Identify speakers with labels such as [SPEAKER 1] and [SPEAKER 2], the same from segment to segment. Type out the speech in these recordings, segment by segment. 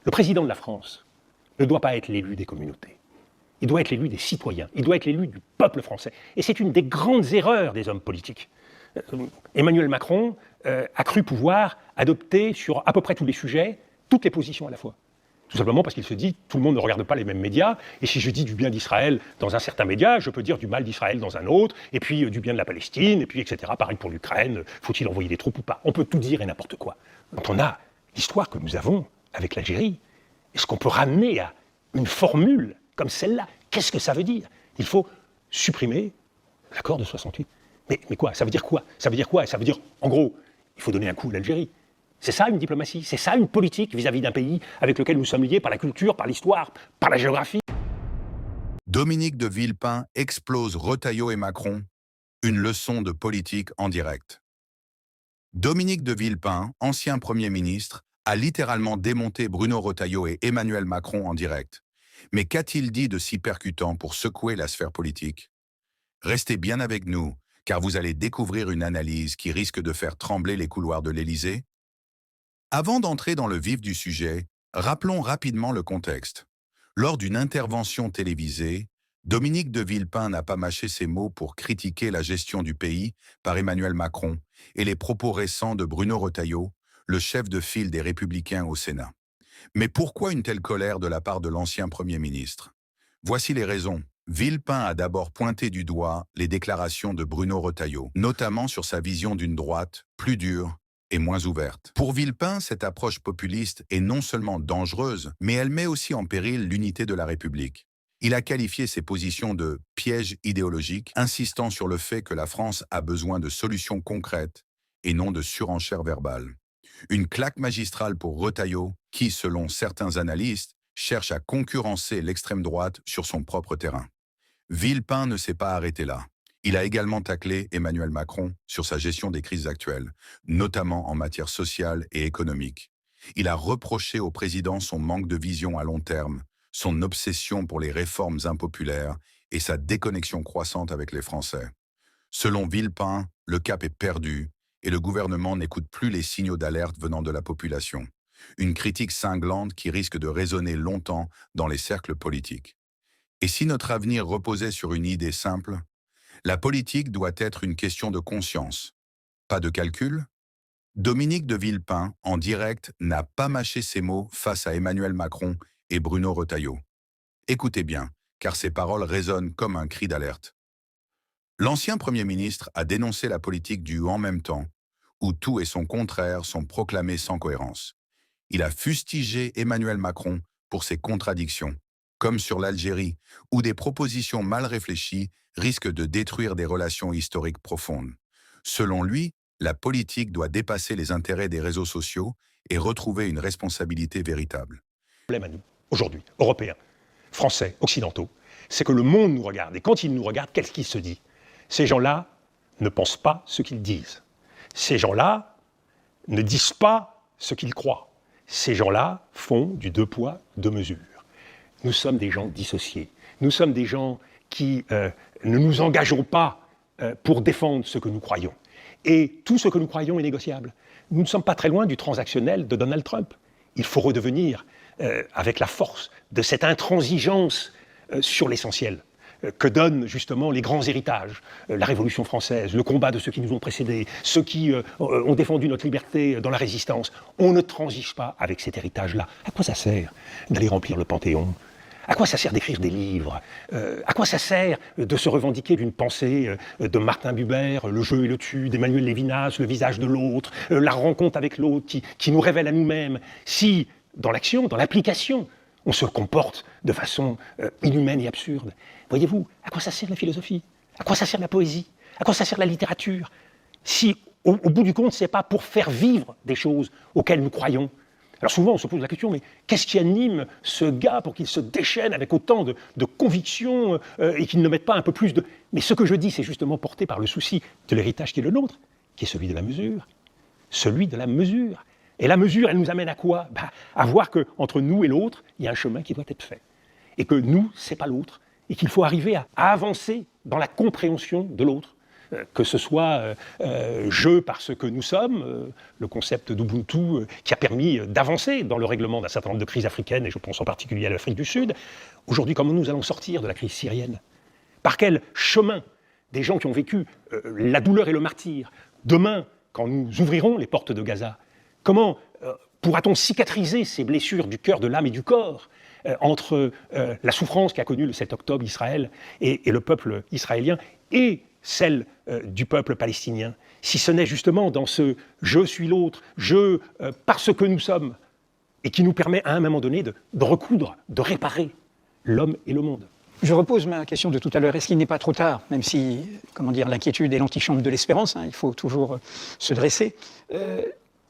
[SPEAKER 1] Le président de la France ne doit pas être l'élu des communautés. Il doit être l'élu des citoyens, il doit être l'élu du peuple français. Et c'est une des grandes erreurs des hommes politiques. Emmanuel Macron a cru pouvoir adopter sur à peu près tous les sujets toutes les positions à la fois. Tout simplement parce qu'il se dit, tout le monde ne regarde pas les mêmes médias, et si je dis du bien d'Israël dans un certain média, je peux dire du mal d'Israël dans un autre, et puis du bien de la Palestine, et puis etc. Pareil pour l'Ukraine, faut-il envoyer des troupes ou pas? On peut tout dire et n'importe quoi. Quand on a l'histoire que nous avons avec l'Algérie, est-ce qu'on peut ramener à une formule comme celle-là? Qu'est-ce que ça veut dire? Il faut supprimer l'accord de 68. Mais quoi? Ça veut dire quoi? Ça veut dire quoi? Ça veut dire, en gros, il faut donner un coup à l'Algérie. C'est ça une diplomatie, c'est ça une politique vis-à-vis d'un pays avec lequel nous sommes liés par la culture, par l'histoire, par la géographie.
[SPEAKER 2] Dominique de Villepin explose Retailleau et Macron, une leçon de politique en direct. Dominique de Villepin, ancien Premier ministre, a littéralement démonté Bruno Retailleau et Emmanuel Macron en direct. Mais qu'a-t-il dit de si percutant pour secouer la sphère politique? Restez bien avec nous, car vous allez découvrir une analyse qui risque de faire trembler les couloirs de l'Élysée. Avant d'entrer dans le vif du sujet, rappelons rapidement le contexte. Lors d'une intervention télévisée, Dominique de Villepin n'a pas mâché ses mots pour critiquer la gestion du pays par Emmanuel Macron et les propos récents de Bruno Retailleau, le chef de file des Républicains au Sénat. Mais pourquoi une telle colère de la part de l'ancien Premier ministre? Voici les raisons. Villepin a d'abord pointé du doigt les déclarations de Bruno Retailleau, notamment sur sa vision d'une droite plus dure et moins ouverte. Pour Villepin, cette approche populiste est non seulement dangereuse, mais elle met aussi en péril l'unité de la République. Il a qualifié ces positions de « pièges idéologiques », insistant sur le fait que la France a besoin de solutions concrètes et non de surenchères verbales. Une claque magistrale pour Retailleau, qui, selon certains analystes, cherche à concurrencer l'extrême droite sur son propre terrain. Villepin ne s'est pas arrêté là. Il a également taclé Emmanuel Macron sur sa gestion des crises actuelles, notamment en matière sociale et économique. Il a reproché au président son manque de vision à long terme, son obsession pour les réformes impopulaires et sa déconnexion croissante avec les Français. Selon Villepin, le cap est perdu et le gouvernement n'écoute plus les signaux d'alerte venant de la population. Une critique cinglante qui risque de résonner longtemps dans les cercles politiques. Et si notre avenir reposait sur une idée simple, la politique doit être une question de conscience, pas de calcul? Dominique de Villepin, en direct, n'a pas mâché ses mots face à Emmanuel Macron et Bruno Retailleau. Écoutez bien, car ces paroles résonnent comme un cri d'alerte. L'ancien Premier ministre a dénoncé la politique du « en même temps », où tout et son contraire sont proclamés sans cohérence. Il a fustigé Emmanuel Macron pour ses contradictions, comme sur l'Algérie, où des propositions mal réfléchies risquent de détruire des relations historiques profondes. Selon lui, la politique doit dépasser les intérêts des réseaux sociaux et retrouver une responsabilité véritable.
[SPEAKER 1] Le problème à nous, aujourd'hui, Européens, Français, Occidentaux, c'est que le monde nous regarde. Et quand il nous regarde, qu'est-ce qu'il se dit? Ces gens-là ne pensent pas ce qu'ils disent. Ces gens-là ne disent pas ce qu'ils croient. Ces gens-là font du deux poids, deux mesures. Nous sommes des gens dissociés. Nous sommes des gens qui ne nous engageons pas pour défendre ce que nous croyons. Et tout ce que nous croyons est négociable. Nous ne sommes pas très loin du transactionnel de Donald Trump. Il faut redevenir, avec la force de cette intransigeance sur l'essentiel, que donnent justement les grands héritages, la Révolution française, le combat de ceux qui nous ont précédés, ceux qui ont défendu notre liberté dans la résistance. On ne transige pas avec cet héritage-là. À quoi ça sert d'aller remplir le Panthéon? À quoi ça sert d'écrire des livres? À quoi ça sert de se revendiquer d'une pensée de Martin Buber, le jeu et le tu, d'Emmanuel Lévinas, le visage de l'autre, la rencontre avec l'autre qui nous révèle à nous-mêmes, si, dans l'action, dans l'application, on se comporte de façon inhumaine et absurde? Voyez-vous, à quoi ça sert la philosophie? À quoi ça sert la poésie? À quoi ça sert la littérature? Si, au bout du compte, ce n'est pas pour faire vivre des choses auxquelles nous croyons. Alors souvent, on se pose la question, mais qu'est-ce qui anime ce gars pour qu'il se déchaîne avec autant de conviction et qu'il ne mette pas un peu plus de... Mais ce que je dis, c'est justement porté par le souci de l'héritage qui est le nôtre, qui est celui de la mesure. Celui de la mesure. Et la mesure, elle nous amène à quoi? À voir qu'entre nous et l'autre, il y a un chemin qui doit être fait. Et que nous, c'est pas l'autre. Et qu'il faut arriver à avancer dans la compréhension de l'autre. que ce soit jeu parce que nous sommes, le concept d'Ubuntu qui a permis d'avancer dans le règlement d'un certain nombre de crises africaines, et je pense en particulier à l'Afrique du Sud. Aujourd'hui, comment nous allons sortir de la crise syrienne? Par quel chemin des gens qui ont vécu la douleur et le martyre? Demain, quand nous ouvrirons les portes de Gaza, comment pourra-t-on cicatriser ces blessures du cœur, de l'âme et du corps entre la souffrance qu'a connue le 7 octobre Israël et le peuple israélien et celle du peuple palestinien, si ce n'est justement dans ce « je suis l'autre »,« je parce que nous sommes », et qui nous permet à un moment donné de recoudre, de réparer l'homme et le monde.
[SPEAKER 3] Je repose ma question de tout à l'heure. Est-ce qu'il n'est pas trop tard, même si, comment dire, l'inquiétude est l'antichambre de l'espérance, il faut toujours se dresser.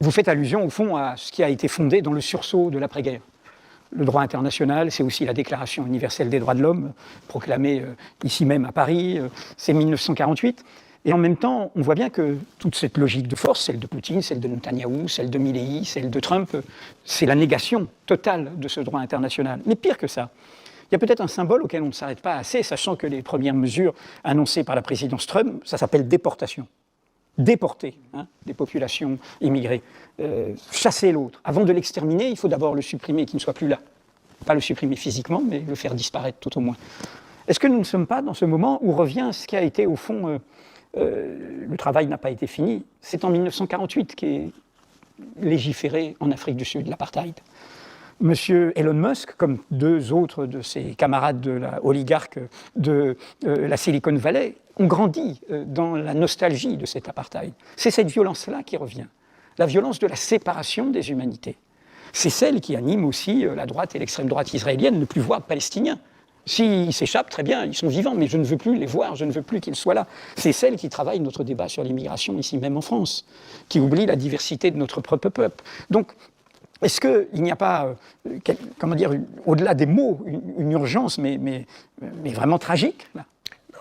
[SPEAKER 3] Vous faites allusion, au fond, à ce qui a été fondé dans le sursaut de l'après-guerre. Le droit international, c'est aussi la Déclaration universelle des droits de l'homme, proclamée ici même à Paris, c'est 1948. Et en même temps, on voit bien que toute cette logique de force, celle de Poutine, celle de Netanyahou, celle de Milei, celle de Trump, c'est la négation totale de ce droit international. Mais pire que ça, il y a peut-être un symbole auquel on ne s'arrête pas assez, sachant que les premières mesures annoncées par la présidence Trump, ça s'appelle déportation. Déporter des populations immigrées, chasser l'autre. Avant de l'exterminer, il faut d'abord le supprimer, qu'il ne soit plus là. Pas le supprimer physiquement, mais le faire disparaître tout au moins. Est-ce que nous ne sommes pas dans ce moment où revient ce qui a été au fond... le travail n'a pas été fini. C'est en 1948 qu'est légiféré en Afrique du Sud l'apartheid. Monsieur Elon Musk, comme deux autres de ses camarades de oligarques de la Silicon Valley, ont grandi dans la nostalgie de cet apartheid. C'est cette violence-là qui revient, la violence de la séparation des humanités. C'est celle qui anime aussi la droite et l'extrême droite israélienne, ne plus voir de Palestiniens. S'ils s'échappent, très bien, ils sont vivants, mais je ne veux plus les voir, je ne veux plus qu'ils soient là. C'est celle qui travaille notre débat sur l'immigration, ici même en France, qui oublie la diversité de notre propre peuple. Donc, est-ce qu'il n'y a pas, comment dire, au-delà des mots, une urgence, mais vraiment tragique là ?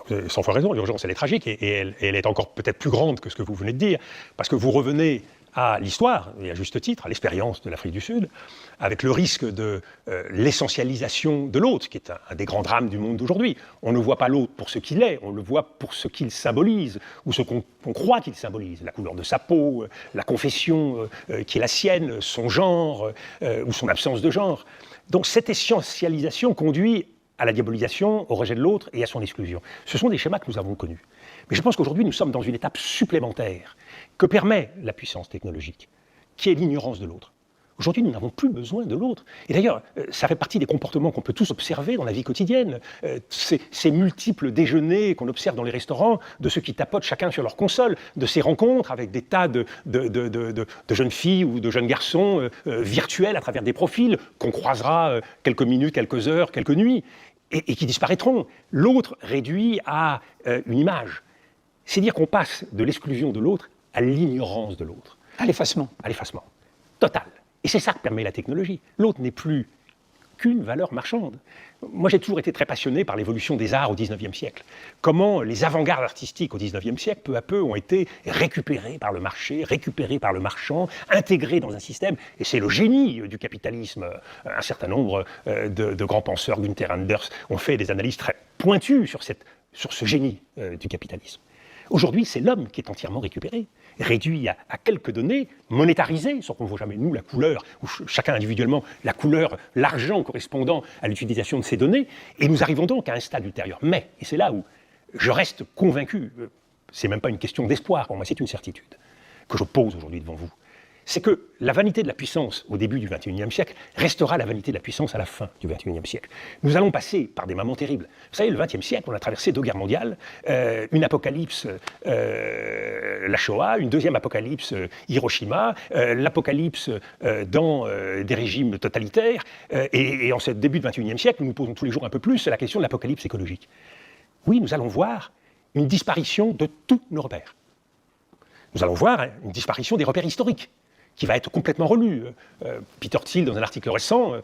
[SPEAKER 1] Vous avez 100 fois raison, l'urgence elle est tragique et elle est encore peut-être plus grande que ce que vous venez de dire, parce que vous revenez à l'histoire, et à juste titre, à l'expérience de l'Afrique du Sud, avec le risque de l'essentialisation de l'autre, qui est un des grands drames du monde d'aujourd'hui. On ne voit pas l'autre pour ce qu'il est, on le voit pour ce qu'il symbolise, ou ce qu'on croit qu'il symbolise, la couleur de sa peau, la confession qui est la sienne, son genre, ou son absence de genre. Donc cette essentialisation conduit à la diabolisation, au rejet de l'autre et à son exclusion. Ce sont des schémas que nous avons connus. Mais je pense qu'aujourd'hui, nous sommes dans une étape supplémentaire que permet la puissance technologique, qui est l'ignorance de l'autre. Aujourd'hui, nous n'avons plus besoin de l'autre. Et d'ailleurs, ça fait partie des comportements qu'on peut tous observer dans la vie quotidienne. Ces multiples déjeuners qu'on observe dans les restaurants, de ceux qui tapotent chacun sur leur console, de ces rencontres avec des tas de jeunes filles ou de jeunes garçons virtuels à travers des profils qu'on croisera quelques minutes, quelques heures, quelques nuits, et qui disparaîtront. L'autre réduit à une image. C'est dire qu'on passe de l'exclusion de l'autre à l'ignorance de l'autre.
[SPEAKER 3] À l'effacement.
[SPEAKER 1] À l'effacement. Total. Et c'est ça que permet la technologie. L'autre n'est plus qu'une valeur marchande. Moi, j'ai toujours été très passionné par l'évolution des arts au XIXe siècle. Comment les avant-gardes artistiques au XIXe siècle, peu à peu, ont été récupérées par le marché, récupérées par le marchand, intégrées dans un système. Et c'est le génie du capitalisme. Un certain nombre de grands penseurs, Günther Anders, ont fait des analyses très pointues sur ce génie du capitalisme. Aujourd'hui, c'est l'homme qui est entièrement récupéré, réduit à quelques données, monétarisées, sans qu'on ne voit jamais, nous, la couleur, ou chacun individuellement, la couleur, l'argent correspondant à l'utilisation de ces données, et nous arrivons donc à un stade ultérieur. Mais, et c'est là où je reste convaincu, c'est même pas une question d'espoir pour moi, c'est une certitude que je pose aujourd'hui devant vous, c'est que la vanité de la puissance au début du XXIe siècle restera la vanité de la puissance à la fin du XXIe siècle. Nous allons passer par des moments terribles. Vous savez, le XXe siècle, on a traversé 2 guerres mondiales, une apocalypse, la Shoah, une deuxième apocalypse, Hiroshima, l'apocalypse dans des régimes totalitaires, et en ce début du XXIe siècle, nous nous posons tous les jours un peu plus la question de l'apocalypse écologique. Oui, nous allons voir une disparition de tous nos repères. Nous allons voir une disparition des repères historiques, qui va être complètement relu. Peter Thiel, dans un article récent,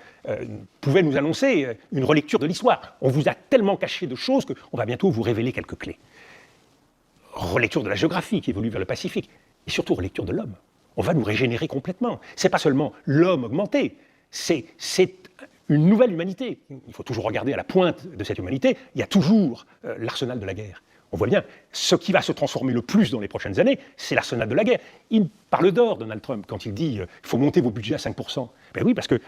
[SPEAKER 1] pouvait nous annoncer une relecture de l'histoire. On vous a tellement caché de choses qu'on va bientôt vous révéler quelques clés. Relecture de la géographie qui évolue vers le Pacifique, et surtout relecture de l'homme. On va nous régénérer complètement. C'est pas seulement l'homme augmenté, c'est une nouvelle humanité. Il faut toujours regarder à la pointe de cette humanité. Il y a toujours l'arsenal de la guerre. On voit bien, ce qui va se transformer le plus dans les prochaines années, c'est l'arsenal de la guerre. Il parle d'or, Donald Trump, quand il dit il faut monter vos budgets à 5%. Ben oui, parce que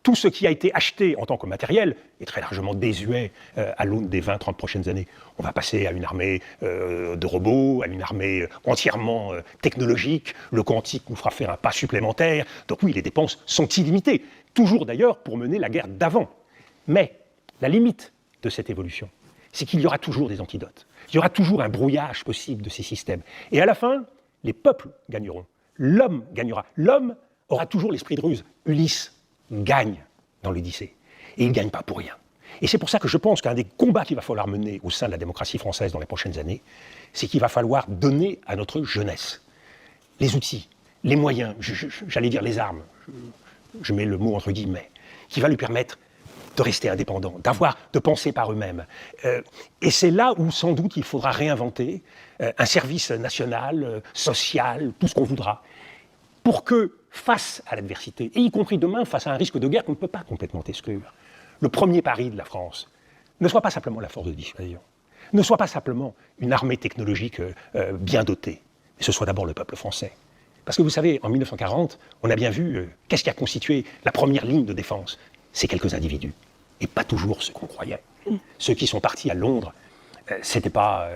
[SPEAKER 1] tout ce qui a été acheté en tant que matériel est très largement désuet à l'aune des 20-30 prochaines années. On va passer à une armée de robots, à une armée entièrement technologique. Le quantique nous fera faire un pas supplémentaire. Donc oui, les dépenses sont illimitées. Toujours d'ailleurs pour mener la guerre d'avant. Mais la limite de cette évolution, c'est qu'il y aura toujours des antidotes. Il y aura toujours un brouillage possible de ces systèmes. Et à la fin, les peuples gagneront. L'homme gagnera. L'homme aura toujours l'esprit de ruse. Ulysse gagne dans l'Odyssée. Et il ne gagne pas pour rien. Et c'est pour ça que je pense qu'un des combats qu'il va falloir mener au sein de la démocratie française dans les prochaines années, c'est qu'il va falloir donner à notre jeunesse les outils, les moyens, j'allais dire les armes, je mets le mot entre guillemets, qui va lui permettre de rester indépendants, de penser par eux-mêmes. Et c'est là où, sans doute, il faudra réinventer un service national, social, tout ce qu'on voudra, pour que, face à l'adversité, et y compris demain, face à un risque de guerre qu'on ne peut pas complètement exclure, le premier pari de la France ne soit pas simplement la force de dissuasion, ne soit pas simplement une armée technologique bien dotée, mais ce soit d'abord le peuple français. Parce que vous savez, en 1940, on a bien vu qu'est-ce qui a constitué la première ligne de défense. C'est quelques individus, et pas toujours ceux qu'on croyait. Ceux qui sont partis à Londres, c'était pas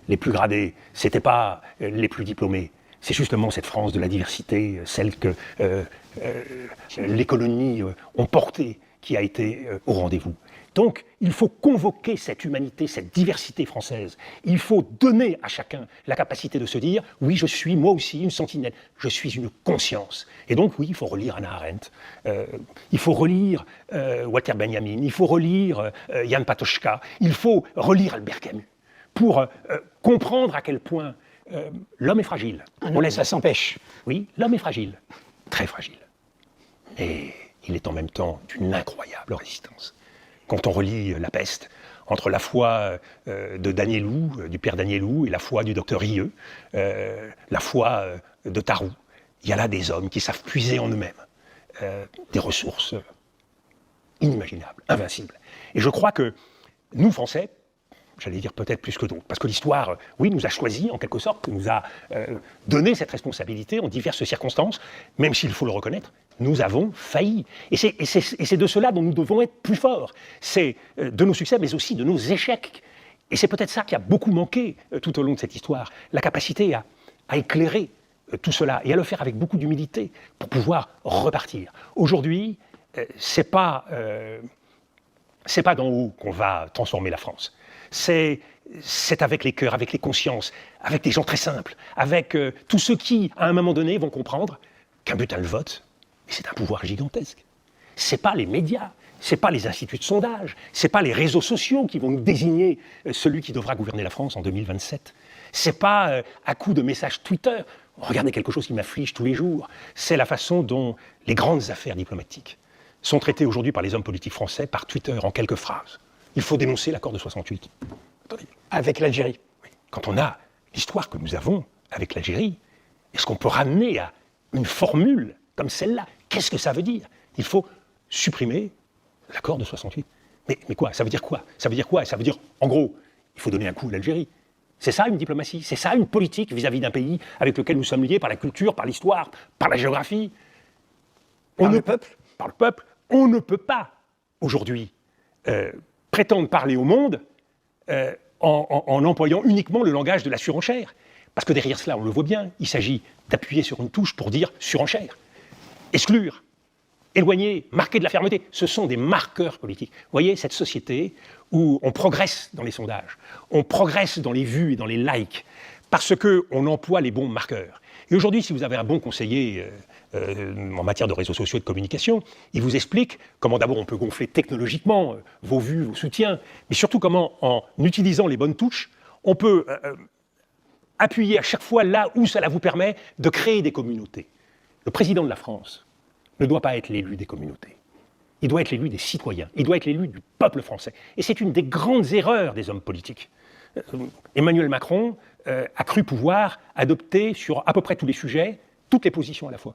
[SPEAKER 1] les plus gradés, c'était pas les plus diplômés. C'est justement cette France de la diversité, celle que les colonies ont portée, qui a été au rendez-vous. Donc, il faut convoquer cette humanité, cette diversité française. Il faut donner à chacun la capacité de se dire « Oui, je suis moi aussi une sentinelle, je suis une conscience ». Et donc, oui, il faut relire Hannah Arendt, il faut relire Walter Benjamin, il faut relire Jan Patočka, il faut relire Albert Camus pour comprendre à quel point l'homme est fragile.
[SPEAKER 3] Ça s'empêche.
[SPEAKER 1] Oui, l'homme est fragile, très fragile. Et il est en même temps d'une incroyable résistance. Quand on relit La Peste, entre la foi de Danielou, du père Danielou, et la foi du docteur Rieux, la foi de Tarou, il y a là des hommes qui savent puiser en eux-mêmes des ressources inimaginables, invincibles. Et je crois que nous, Français, j'allais dire peut-être plus que d'autres, parce que l'histoire, oui, nous a choisis en quelque sorte, nous a donné cette responsabilité en diverses circonstances, même s'il faut le reconnaître, nous avons failli. Et c'est de cela dont nous devons être plus forts. C'est de nos succès, mais aussi de nos échecs. Et c'est peut-être ça qui a beaucoup manqué tout au long de cette histoire, la capacité à éclairer tout cela et à le faire avec beaucoup d'humilité pour pouvoir repartir. Aujourd'hui, c'est pas d'en haut qu'on va transformer la France. C'est avec les cœurs, avec les consciences, avec des gens très simples, avec tous ceux qui, à un moment donné, vont comprendre qu'un but à le vote, c'est un pouvoir gigantesque. C'est pas les médias, c'est pas les instituts de sondage, c'est pas les réseaux sociaux qui vont nous désigner celui qui devra gouverner la France en 2027. C'est pas à coup de messages Twitter. Regardez quelque chose qui m'afflige tous les jours. C'est la façon dont les grandes affaires diplomatiques sont traitées aujourd'hui par les hommes politiques français par Twitter en quelques phrases. Il faut dénoncer l'accord de 68. Attendez.
[SPEAKER 3] Avec l'Algérie.
[SPEAKER 1] Oui. Quand on a l'histoire que nous avons avec l'Algérie, est-ce qu'on peut ramener à une formule comme celle-là? Qu'est-ce que ça veut dire? Il faut supprimer l'accord de 68. Mais quoi? Ça veut dire quoi? Ça veut dire quoi? Ça veut dire, en gros, il faut donner un coup à l'Algérie. C'est ça une diplomatie? C'est ça une politique vis-à-vis d'un pays avec lequel nous sommes liés par la culture, par l'histoire, par la géographie?
[SPEAKER 3] Par le peuple?
[SPEAKER 1] Par le peuple. On ne peut pas, aujourd'hui, prétendre parler au monde en employant uniquement le langage de la surenchère. Parce que derrière cela, on le voit bien, il s'agit d'appuyer sur une touche pour dire surenchère. Exclure, éloigner, marquer de la fermeté, ce sont des marqueurs politiques. Vous voyez, cette société où on progresse dans les sondages, on progresse dans les vues et dans les likes, parce qu'on emploie les bons marqueurs. Et aujourd'hui, si vous avez un bon conseiller en matière de réseaux sociaux et de communication, il vous explique comment d'abord on peut gonfler technologiquement vos vues, vos soutiens, mais surtout comment, en utilisant les bonnes touches, on peut appuyer à chaque fois là où cela vous permet de créer des communautés. Le président de la France ne doit pas être l'élu des communautés. Il doit être l'élu des citoyens. Il doit être l'élu du peuple français. Et c'est une des grandes erreurs des hommes politiques. Emmanuel Macron a cru pouvoir adopter sur à peu près tous les sujets toutes les positions à la fois.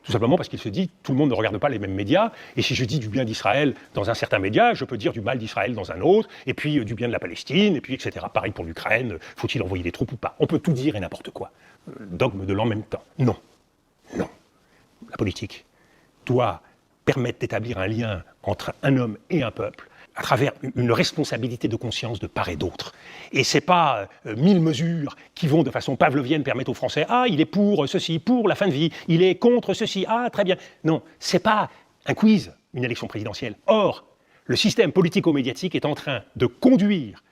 [SPEAKER 1] Tout simplement parce qu'il se dit tout le monde ne regarde pas les mêmes médias, et si je dis du bien d'Israël dans un certain média, je peux dire du mal d'Israël dans un autre, et puis du bien de la Palestine, et puis etc. Pareil pour l'Ukraine, faut-il envoyer des troupes ou pas? On peut tout dire et n'importe quoi. Dogme de l'en même temps. Non. Non. La politique doit permettre d'établir un lien entre un homme et un peuple à travers une responsabilité de conscience de part et d'autre. Et c'est pas 1000 mesures qui vont de façon pavlovienne permettre aux Français « Ah, il est pour ceci, pour la fin de vie, il est contre ceci, ah, très bien ». Non, c'est pas un quiz, une élection présidentielle. Or, le système politico-médiatique est en train de conduire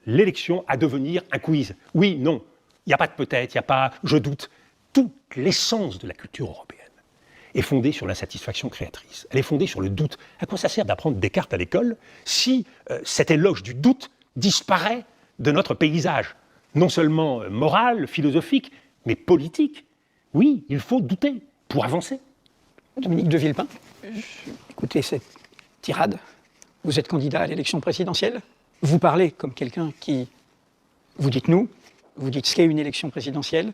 [SPEAKER 1] l'élection à devenir un quiz. Oui, non, il n'y a pas de peut-être, il n'y a pas je doute. Toute l'essence de la culture européenne est fondée sur l'insatisfaction créatrice. Elle est fondée sur le doute. À quoi ça sert d'apprendre Descartes à l'école si cet éloge du doute disparaît de notre paysage, non seulement moral, philosophique, mais politique? Oui, il faut douter pour avancer.
[SPEAKER 3] Dominique de Villepin, écoutez cette tirade. Vous êtes candidat à l'élection présidentielle. Vous parlez comme quelqu'un qui... Vous dites nous, vous dites ce qu'est une élection présidentielle.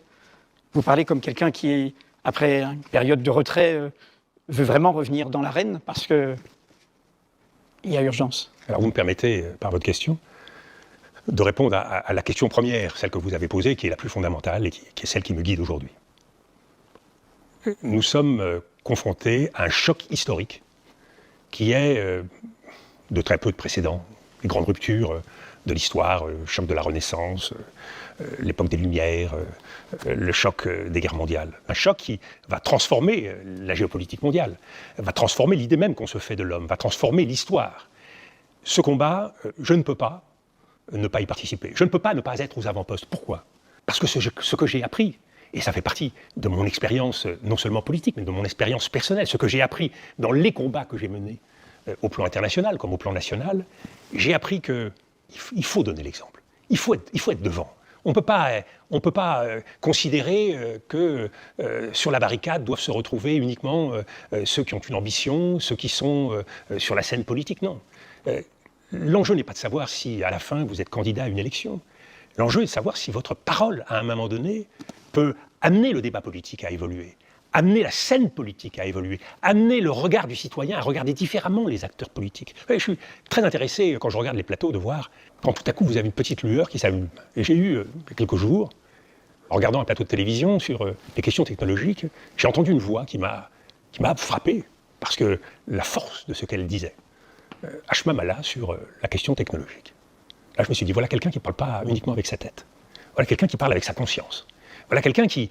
[SPEAKER 3] Vous parlez comme quelqu'un qui, après une période de retrait, veut vraiment revenir dans l'arène parce qu'il y a urgence.
[SPEAKER 1] Alors vous me permettez, par votre question, de répondre à la question première, celle que vous avez posée, qui est la plus fondamentale et qui est celle qui me guide aujourd'hui. Nous sommes confrontés à un choc historique qui est de très peu de précédents. Les grandes ruptures de l'histoire, le choc de la Renaissance, l'époque des Lumières, le choc des guerres mondiales. Un choc qui va transformer la géopolitique mondiale, va transformer l'idée même qu'on se fait de l'homme, va transformer l'histoire. Ce combat, je ne peux pas ne pas y participer. Je ne peux pas ne pas être aux avant-postes. Pourquoi? Parce que ce que j'ai appris, et ça fait partie de mon expérience non seulement politique, mais de mon expérience personnelle, ce que j'ai appris dans les combats que j'ai menés au plan international comme au plan national, j'ai appris qu'il faut donner l'exemple. Il faut être devant. On ne peut pas considérer que sur la barricade doivent se retrouver uniquement ceux qui ont une ambition, ceux qui sont sur la scène politique. Non. L'enjeu n'est pas de savoir si, à la fin, vous êtes candidat à une élection. L'enjeu est de savoir si votre parole, à un moment donné, peut amener le débat politique à évoluer, amener la scène politique à évoluer, amener le regard du citoyen à regarder différemment les acteurs politiques. Je suis très intéressé, quand je regarde les plateaux, de voir quand tout à coup vous avez une petite lueur qui s'allume. Et j'ai eu, il y a quelques jours, en regardant un plateau de télévision sur les questions technologiques, j'ai entendu une voix qui m'a frappé, parce que la force de ce qu'elle disait. Hashma Mala sur la question technologique. Là, je me suis dit, voilà quelqu'un qui ne parle pas uniquement avec sa tête. Voilà quelqu'un qui parle avec sa conscience. Voilà quelqu'un qui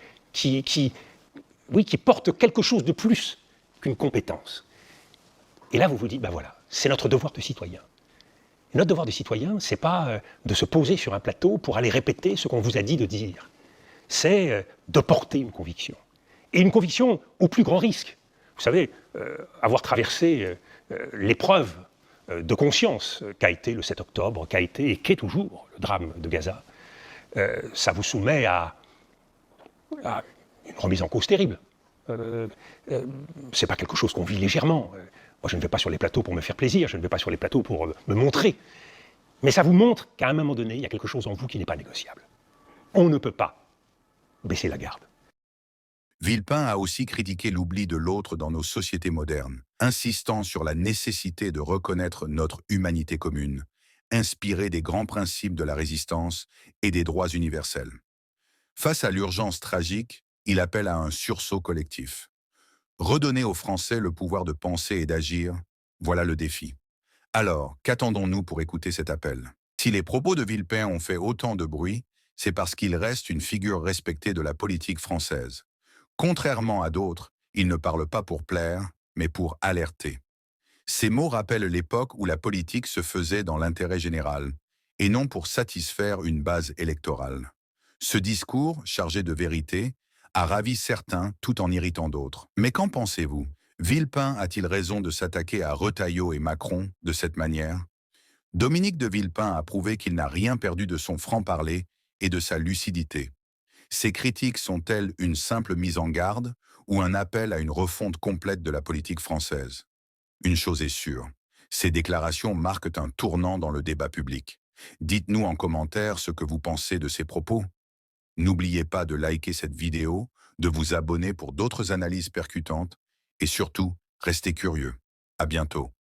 [SPEAKER 1] porte quelque chose de plus qu'une compétence. Et là, vous vous dites, ben voilà, c'est notre devoir de citoyen. Et notre devoir de citoyen, c'est pas de se poser sur un plateau pour aller répéter ce qu'on vous a dit de dire. C'est de porter une conviction. Et une conviction au plus grand risque. Vous savez, avoir traversé l'épreuve de conscience qu'a été le 7 octobre, qu'a été et qu'est toujours le drame de Gaza, ça vous soumet à une remise en cause terrible. C'est pas quelque chose qu'on vit légèrement. Moi, je ne vais pas sur les plateaux pour me faire plaisir, je ne vais pas sur les plateaux pour me montrer. Mais ça vous montre qu'à un moment donné, il y a quelque chose en vous qui n'est pas négociable. On ne peut pas baisser la garde.
[SPEAKER 2] Villepin a aussi critiqué l'oubli de l'autre dans nos sociétés modernes, insistant sur la nécessité de reconnaître notre humanité commune, inspirée des grands principes de la résistance et des droits universels. Face à l'urgence tragique, il appelle à un sursaut collectif. Redonner aux Français le pouvoir de penser et d'agir, voilà le défi. Alors, qu'attendons-nous pour écouter cet appel? Si les propos de Villepin ont fait autant de bruit, c'est parce qu'il reste une figure respectée de la politique française. Contrairement à d'autres, il ne parle pas pour plaire, mais pour alerter. Ces mots rappellent l'époque où la politique se faisait dans l'intérêt général, et non pour satisfaire une base électorale. Ce discours, chargé de vérité, a ravi certains tout en irritant d'autres. Mais qu'en pensez-vous? Villepin a-t-il raison de s'attaquer à Retailleau et Macron de cette manière? Dominique de Villepin a prouvé qu'il n'a rien perdu de son franc-parler et de sa lucidité. Ces critiques sont-elles une simple mise en garde ou un appel à une refonte complète de la politique française? Une chose est sûre, ces déclarations marquent un tournant dans le débat public. Dites-nous en commentaire ce que vous pensez de ces propos. N'oubliez pas de liker cette vidéo, de vous abonner pour d'autres analyses percutantes et surtout, restez curieux. À bientôt.